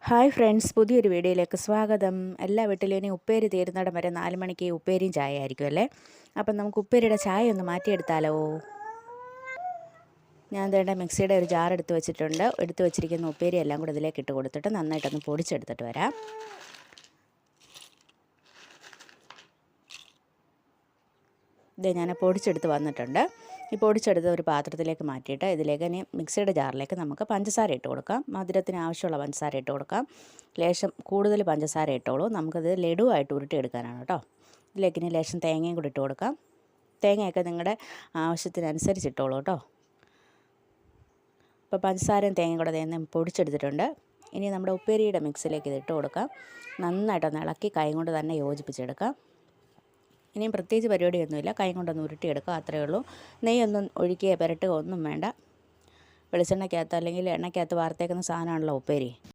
Hi friends, പുതിയൊരു വീഡിയോയിലേക്ക് സ്വാഗതം. എല്ലാ വീട്ടിലും ഇനി ഉപ്പേരി തീരുന്നിടം വരെ 4 മണിക്ക് ഉപ്പേരിയും ചായ ആയിരിക്കും അല്ലേ. അപ്പം നമുക്ക് ഉപ്പേരിയുടെ ചായ ഒന്ന് മാറ്റിയെടുത്താലോ. ഞാൻ വേണ്ട മിക്സിയുടെ ഒരു ജാർ എടുത്ത് വെച്ചിട്ടുണ്ട്. എടുത്ത് വെച്ചിരിക്കുന്ന ഉപ്പേരി എല്ലാം കൂടെ ഇതിലേക്ക് ഇട്ട് കൊടുത്തിട്ട് നന്നായിട്ടൊന്ന് പൊടിച്ചെടുത്തിട്ട് വരാം. ഇത് ഞാൻ പൊടിച്ചെടുത്ത് വന്നിട്ടുണ്ട്. ഈ പൊടിച്ചെടുത്ത് ഒരു പാത്രത്തിലേക്ക് മാറ്റിയിട്ട് ഇതിലേക്ക് ഇനി മിക്സിയുടെ ജാറിലേക്ക് നമുക്ക് പഞ്ചസാര ഇട്ട് കൊടുക്കാം. മധുരത്തിന് ആവശ്യമുള്ള പഞ്ചസാര ഇട്ട് കൊടുക്കാം. ലേശം കൂടുതൽ പഞ്ചസാര ഇട്ടോളൂ. നമുക്കത് ലഡുവായിട്ട് ഉരുട്ടിയെടുക്കാനാണ് കേട്ടോ. ഇതിലേക്ക് ഇനി ലേശം തേങ്ങയും കൂടി ഇട്ട് കൊടുക്കാം. തേങ്ങയൊക്കെ നിങ്ങളുടെ ആവശ്യത്തിനനുസരിച്ച് ഇട്ടോളൂ കേട്ടോ. ഇപ്പോൾ പഞ്ചസാരയും തേങ്ങയും കൂടെ തേങ്ങ പൊടിച്ചെടുത്തിട്ടുണ്ട്. ഇനി നമ്മുടെ ഉപ്പേരിയുടെ മിക്സിലേക്ക് ഇത് ഇട്ട് കൊടുക്കാം. നന്നായിട്ടൊന്ന് ഇളക്കി കൈ കൊണ്ട് തന്നെ യോജിപ്പിച്ചെടുക്കാം. ഇനിയും പ്രത്യേകിച്ച് പരിപാടിയൊന്നുമില്ല, കൈ കൊണ്ടൊന്ന് ഉരുട്ടിയെടുക്കുക, അത്രയേ ഉള്ളൂ. നെയ്യൊന്നും ഒഴിക്കുക പുരട്ടുക ഒന്നും വേണ്ട. വെളിച്ചെണ്ണയ്ക്കകത്ത് അല്ലെങ്കിൽ എണ്ണയ്ക്കകത്ത് വാർത്തേക്കുന്ന സാധനമാണല്ലോ ഉപ്പേരി.